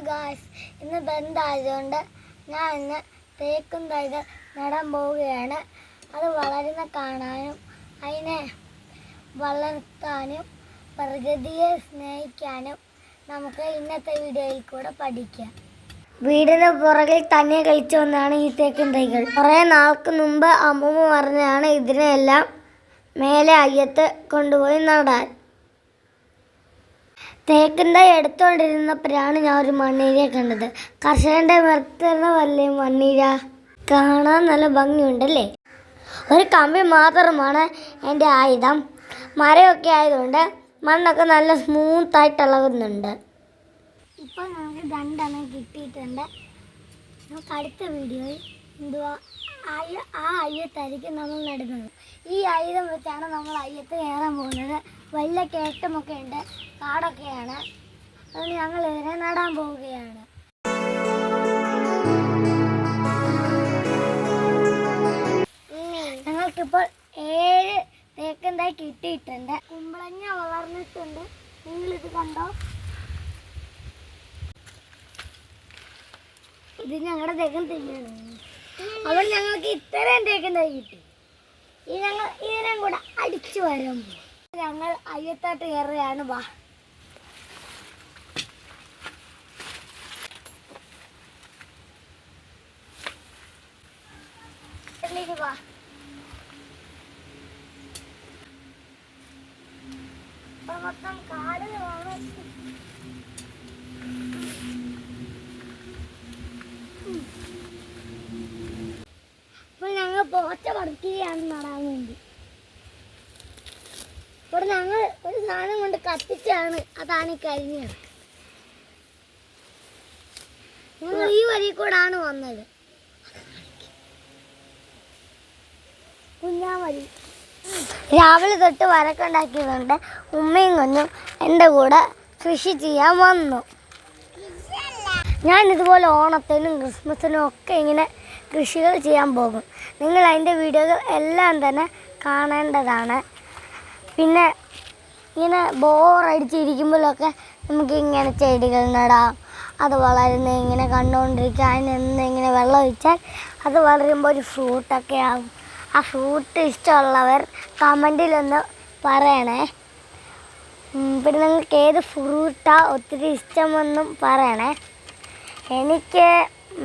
Guys, ഇന്ന് ബന്ധായതുകൊണ്ട് ഞാൻ ഇന്ന് തേക്കും തൈകൾ നടാൻ പോവുകയാണ്. അത് വളരുന്ന കാണാനും അതിനെ വളർത്താനും പ്രകൃതിയെ സ്നേഹിക്കാനും നമുക്ക് ഇന്നത്തെ വീഡിയോയിൽ കൂടെ പഠിക്കാം. വീടിന് പുറകിൽ തന്നെ കളിച്ചു വന്നാണ് ഈ തേക്കും തൈകൾ. കുറേ നാൾക്ക് മുമ്പ് അമ്മൂമ്മ പറഞ്ഞാണ് ഇതിനെല്ലാം മേലെ അയ്യത്ത് കൊണ്ടുപോയി നടാൻ. തേക്കും തൈ എടുത്തുകൊണ്ടിരുന്നപ്പോഴാണ് ഞാൻ ഒരു മണ്ണീരയെ കണ്ടത്. കർഷകൻ്റെ മരത്തിനല്ലേ മണ്ണീര, കാണാൻ നല്ല ഭംഗിയുണ്ടല്ലേ. ഒരു കമ്പി മാത്രമാണ് എൻ്റെ ആയുധം. മരമൊക്കെ ആയതുകൊണ്ട് മണ്ണൊക്കെ നല്ല സ്മൂത്തായിട്ട് ഇളകുന്നുണ്ട്. ഇപ്പോൾ നമുക്ക് രണ്ടെണ്ണം കിട്ടിയിട്ടുണ്ട്. നമുക്ക് അടുത്ത വീഡിയോയിൽ ആ അയ്യത്തായിരിക്കും നമ്മൾ നടുന്നത്. ഈ ആയുധം വെച്ചാണ് നമ്മൾ അയ്യത്ത് കയറാൻ പോകുന്നത്. വലിയ കയറ്റമൊക്കെ ഉണ്ട്, കാടൊക്കെയാണ്. അതുകൊണ്ട് ഞങ്ങൾ ഇതിനെ നടാൻ പോവുകയാണ്. ഞങ്ങൾക്കിപ്പോൾ 7 തേക്കും തൈ കിട്ടിയിട്ടുണ്ട്. കുമ്പളങ്ങ വളർന്നിട്ടുണ്ട്. നിങ്ങളിത് കണ്ടോ? ഇത് ഞങ്ങളുടെ തേക്കും തൈയാണ്. അപ്പോൾ ഞങ്ങൾക്ക് ഇത്രയും തേക്കും തൈ കിട്ടി. ഞങ്ങൾ ഇതിനെയും കൂടെ അടിച്ചു വരുമ്പോൾ ഞങ്ങൾ അയ്യത്താട്ട് കയറുകയാണ്. വാ, വാ. മൊത്തം കാടുകളാണ്. അപ്പോൾ ഞങ്ങൾ പോച്ച പറിക്കുകയാണ് നടാൻ വേണ്ടി. ഇവിടെ ഞങ്ങൾ ഒരു സാധനം കൊണ്ട് കത്തിച്ചാണ്, അതാണ് ഈ കരിഞ്ഞത്. ഞങ്ങൾ ഈ വഴി കൂടാണ് വന്നത്, കുഞ്ഞാവഴി. രാവിലെ തൊട്ട് വരക്കുണ്ടാക്കിയതുകൊണ്ട് ഉമ്മയും കുഞ്ഞും എൻ്റെ കൂടെ കൃഷി ചെയ്യാൻ വന്നു. ഞാൻ ഇതുപോലെ ഓണത്തിനും ക്രിസ്മസിനും ഒക്കെ ഇങ്ങനെ കൃഷികൾ ചെയ്യാൻ പോകും. നിങ്ങൾ അതിൻ്റെ വീഡിയോകൾ എല്ലാം തന്നെ കാണേണ്ടതാണ്. പിന്നെ ഇങ്ങനെ ബോറടിച്ചിരിക്കുമ്പോഴൊക്കെ നമുക്ക് ഇങ്ങനെ ചെടികൾ നടാം. അത് വളരുന്ന ഇങ്ങനെ കണ്ടുകൊണ്ടിരിക്കുക. അതിനെന്ന് ഇങ്ങനെ വെള്ളം ഒഴിച്ചാൽ അത് വളരുമ്പോൾ ഒരു ഫ്രൂട്ടൊക്കെ ആകും. ആ ഫ്രൂട്ട് ഇഷ്ടമുള്ളവർ കമൻറ്റിലൊന്ന് പറയണേ. പിന്നെ നിങ്ങൾക്ക് ഏത് ഫ്രൂട്ടാണ് ഒത്തിരി ഇഷ്ടമെന്നും പറയണേ. എനിക്ക്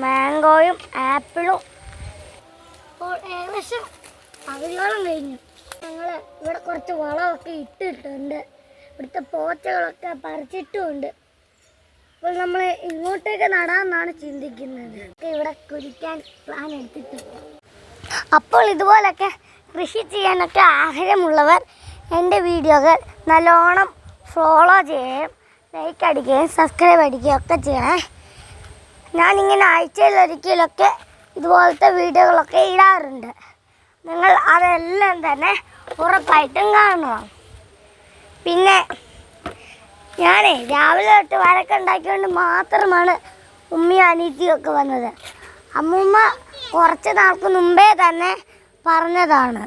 മാംഗോയും ആപ്പിളും ഇപ്പോൾ ഏകദേശം പകുതിയോളം കഴിഞ്ഞു. ഞങ്ങൾ ഇവിടെ കുറച്ച് വളമൊക്കെ ഇട്ടിട്ടുണ്ട്. ഇവിടുത്തെ പോച്ചകളൊക്കെ പറിച്ചിട്ടുമുണ്ട്. അപ്പോൾ നമ്മൾ ഇങ്ങോട്ടേക്ക് നടാമെന്നാണ് ചിന്തിക്കുന്നത്. ഇവിടെ കുഴിക്കാൻ പ്ലാൻ എടുത്തിട്ടുണ്ട്. അപ്പോൾ ഇതുപോലൊക്കെ കൃഷി ചെയ്യാനൊക്കെ ആഗ്രഹമുള്ളവർ എൻ്റെ വീഡിയോകൾ നല്ലോണം ഫോളോ ചെയ്യുകയും ലൈക്ക് അടിക്കുകയും സബ്സ്ക്രൈബ് അടിക്കുകയും ഒക്കെ ചെയ്യണേ. ഞാനിങ്ങനെ ആഴ്ചയിലൊരിക്കലൊക്കെ ഇതുപോലത്തെ വീഡിയോകളൊക്കെ ഇടാറുണ്ട്. നിങ്ങൾ അതെല്ലാം തന്നെ ഉറപ്പായിട്ടും കാണണം. പിന്നെ ഞാൻ രാവിലെ തൊട്ട് വരക്ക ഉണ്ടാക്കിക്കൊണ്ട് മാത്രമാണ് ഉമ്മയും അനീത്തിയൊക്കെ വന്നത്. അമ്മൂമ്മ കുറച്ച് നാൾക്ക് മുമ്പേ തന്നെ പറഞ്ഞതാണ്.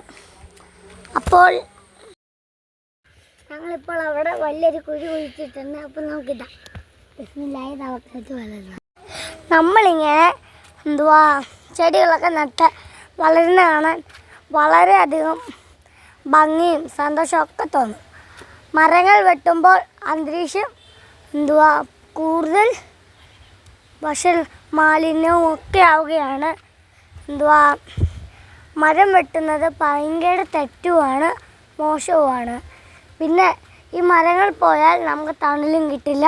അപ്പോൾ ഞങ്ങളിപ്പോൾ അവിടെ വലിയൊരു കുഴി കുഴിച്ചിട്ടുണ്ട്. അപ്പോൾ നമുക്കിതാ ബിസ്മില്ലാഹി തവക്കൽതു അലല്ലാഹ്. നമ്മളിങ്ങനെ ചെടികളൊക്കെ നട്ട് വളരുന്ന കാണാൻ വളരെയധികം ഭംഗിയും സന്തോഷമൊക്കെ തോന്നും. മരങ്ങൾ വെട്ടുമ്പോൾ അന്തരീക്ഷം കൂടുതൽ മാലിന്യവും ഒക്കെ ആവുകയാണ്. മരം വെട്ടുന്നത് ഭയങ്കര തെറ്റുമാണ്, മോശവുമാണ്. പിന്നെ ഈ മരങ്ങൾ പോയാൽ നമുക്ക് തണലും കിട്ടില്ല,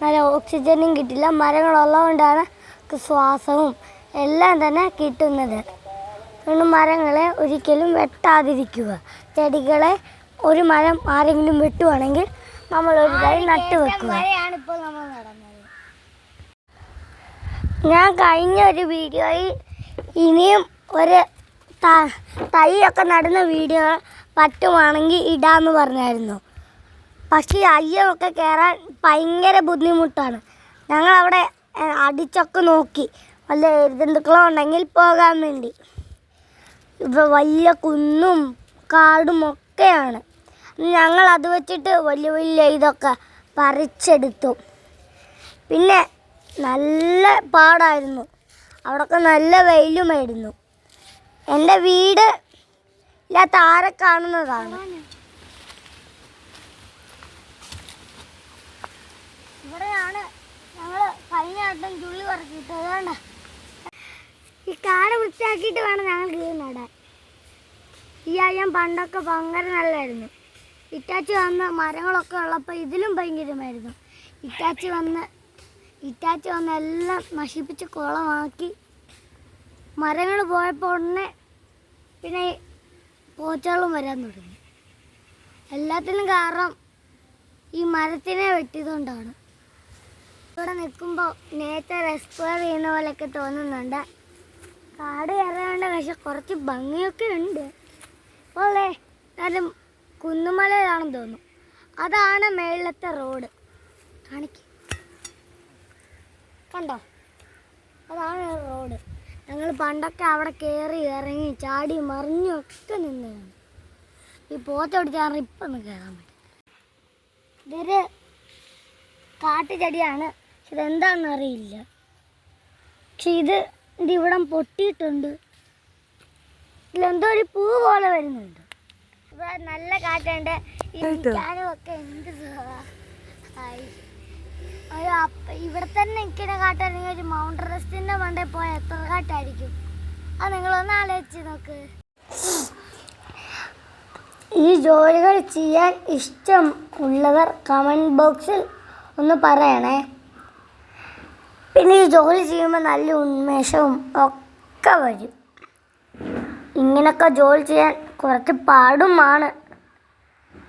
നല്ല ഓക്സിജനും കിട്ടില്ല. മരങ്ങളുള്ളതുകൊണ്ടാണ് ശ്വാസവും എല്ലാം തന്നെ കിട്ടുന്നത്. അതുകൊണ്ട് മരങ്ങളെ ഒരിക്കലും വെട്ടാതിരിക്കുക. ചെടികളെ ഒരു മരം ആരെങ്കിലും വെട്ടുവാണെങ്കിൽ നമ്മളൊരു തൈ നട്ടു വെക്കുക. ഞാൻ കഴിഞ്ഞ ഒരു വീഡിയോയിൽ ഇനിയും ഒരു തൈയൊക്കെ നടുന്ന വീഡിയോ പറ്റുവാണെങ്കിൽ ഇടാമെന്ന് പറഞ്ഞായിരുന്നു. പക്ഷേ അയ്യമൊക്കെ കയറാൻ ഭയങ്കര ബുദ്ധിമുട്ടാണ്. ഞങ്ങളവിടെ അടിച്ചൊക്കെ നോക്കി വല്ല എഴുതുക്കളോ ഉണ്ടെങ്കിൽ പോകാൻ വേണ്ടി. ഇപ്പോൾ വലിയ കുന്നും കാടും ഒക്കെയാണ്. ഞങ്ങൾ അത് വെച്ചിട്ട് വലിയ വലിയ ഇതൊക്കെ പറിച്ചെടുത്തു. പിന്നെ നല്ല പാടായിരുന്നു. അവിടെയൊക്കെ നല്ല വെയിലുമായിരുന്നു. എൻ്റെ വീട് ഇല്ലാത്ത ആരെ കാണുന്നതാണ്. ഇവിടെയാണ് ഞങ്ങൾ കഴിഞ്ഞ വട്ടം ചുള്ളി പറക്കിയിട്ട്. അതുകൊണ്ട് ഈ കാട് വൃത്തിയാക്കിയിട്ട് വേണം ഞങ്ങൾക്ക് ഇത് നടാൻ. ഈ അയ്യം പണ്ടൊക്കെ ഭയങ്കര നല്ലതായിരുന്നു. ഇറ്റാച്ചി വന്ന് മരങ്ങളൊക്കെ ഉള്ളപ്പോൾ ഇതിലും ഭയങ്കരമായിരുന്നു. ഇറ്റാച്ചി വന്ന് എല്ലാം നശിപ്പിച്ച് കുളമാക്കി. മരങ്ങൾ പോയപ്പോൾ ഉടനെ പിന്നെ പോച്ചകളും വരാൻ തുടങ്ങി. എല്ലാത്തിനും കാരണം ഈ മരത്തിനെ വെട്ടിയതുകൊണ്ടാണ്. ഇവിടെ നിൽക്കുമ്പോൾ നേച്ചർ എക്സ്പ്ലോർ ചെയ്യുന്ന പോലെയൊക്കെ തോന്നുന്നുണ്ട്. കാട് കയറാണ്ട് പക്ഷെ കുറച്ച് ഭംഗിയൊക്കെ ഉണ്ട്. അപ്പോൾ എന്നാലും കുന്നുമലയിലാണെന്ന് തോന്നുന്നു. അതാണ് മേളിലത്തെ റോഡ്. കാണിക്ക്, കണ്ടോ? അതാണ് റോഡ്. ഞങ്ങൾ പണ്ടൊക്കെ അവിടെ കയറി ഇറങ്ങി ചാടി മറിഞ്ഞൊക്കെ നിന്നതാണ്. ഈ പോത്തോടിച്ചാണ് ഇപ്പം ഒന്ന് കയറാൻ പറ്റും. ഇതൊരു കാട്ടുചെടിയാണ്. പക്ഷെ ഇതെന്താണെന്ന് അറിയില്ല. പക്ഷെ ഇത് ഇവിടം പൊട്ടിയിട്ടുണ്ട്. ഇതിലെന്തോ ഒരു പൂ പോലെ വരുന്നുണ്ട്. ഇവിടെ നല്ല കാറ്റുണ്ട്. ഇരിക്കാനും ഒക്കെ എന്ത് സുഖമായി. ഇവിടെ തന്നെ നിൽക്കുന്ന കാറ്റാണെങ്കിൽ ഒരു മൗണ്ട് റെസ്റ്റിൻ്റെ മണ്ടേ പോയാൽ എത്ര കാറ്റായിരിക്കും. അത് നിങ്ങളൊന്ന് ആലോചിച്ച് നോക്ക്. ഈ ജോലികൾ ചെയ്യാൻ ഇഷ്ടം ഉള്ളവർ കമൻറ്റ് ബോക്സിൽ ഒന്ന് പറയണേ. പിന്നെ ഈ ജോലി ചെയ്യുമ്പോൾ നല്ല ഉന്മേഷവും ഒക്കെ വരും. ഇങ്ങനൊക്കെ ജോലി ചെയ്യാൻ കുറച്ച് പാടുമാണ്.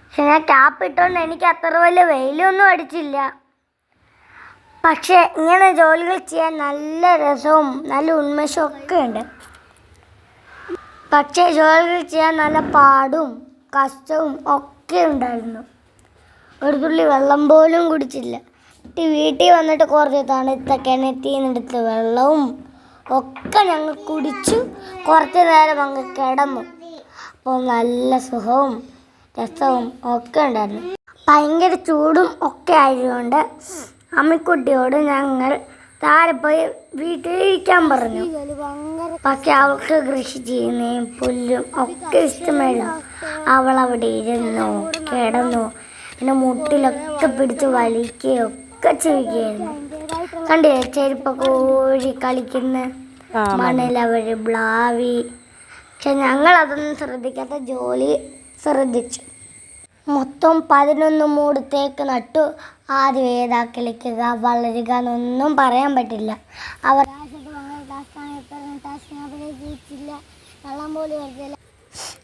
പക്ഷെ ഞാൻ ക്യാപ്പ് ഇട്ടുകൊണ്ട് എനിക്ക് അത്ര വലിയ വെയിലൊന്നും അടിച്ചില്ല. പക്ഷേ ഇങ്ങനെ ജോലികൾ ചെയ്യാൻ നല്ല രസവും നല്ല ഉന്മേഷവും ഒക്കെ ഉണ്ട്. പക്ഷേ ജോലികൾ ചെയ്യാൻ നല്ല പാടും കഷ്ടവും ഒക്കെ ഉണ്ടായിരുന്നു. ഒരു തുള്ളി വെള്ളം പോലും കുടിച്ചില്ല. വീട്ടിൽ വന്നിട്ട് കുറച്ച് തണുത്ത കിണറ്റിൽ നിന്നെടുത്ത് വെള്ളവും ഒക്കെ ഞങ്ങൾ കുടിച്ചു. കുറച്ച് നേരം അങ്ങ് കിടന്നു. അപ്പോൾ നല്ല സുഖവും രസവും ഒക്കെ ഉണ്ടായിരുന്നു. ഭയങ്കര ചൂടും ഒക്കെ ആയതുകൊണ്ട് അമ്മിക്കുട്ടിയോട് ഞങ്ങൾ താഴെ പോയി വീട്ടിലിരിക്കാൻ പറഞ്ഞു. പക്ഷെ അവൾക്ക് കൃഷി ചെയ്യുന്നതും പുല്ലും ഒക്കെ ഇഷ്ടമായിരുന്നു. അവളവിടെ ഇരുന്നു കിടന്നു. പിന്നെ മുട്ടിലൊക്കെ പിടിച്ച് വലിക്കുകയൊക്കെ ചെയ്യുകയായിരുന്നു. കണ്ടില്ലേ ചെരുപ്പൊക്കെ ഓടി കളിക്കുന്ന മണ്ണിലവർ ബ്ലാവി. പക്ഷെ ഞങ്ങളതൊന്നും ശ്രദ്ധിക്കാത്ത ജോലി ശ്രദ്ധിച്ചു. മൊത്തം 11 മൂട് തേക്ക് നട്ടു. ആദ്യം ഏതാ കിളിക്കുക വളരുക എന്നൊന്നും പറയാൻ പറ്റില്ല. അവർ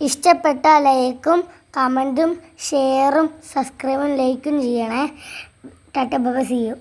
ഇഷ്ടപ്പെട്ട ലൈക്കും കമൻറ്റും ഷെയറും സബ്സ്ക്രൈബും ലൈക്കും ചെയ്യണേ. Tata bye bye, see U.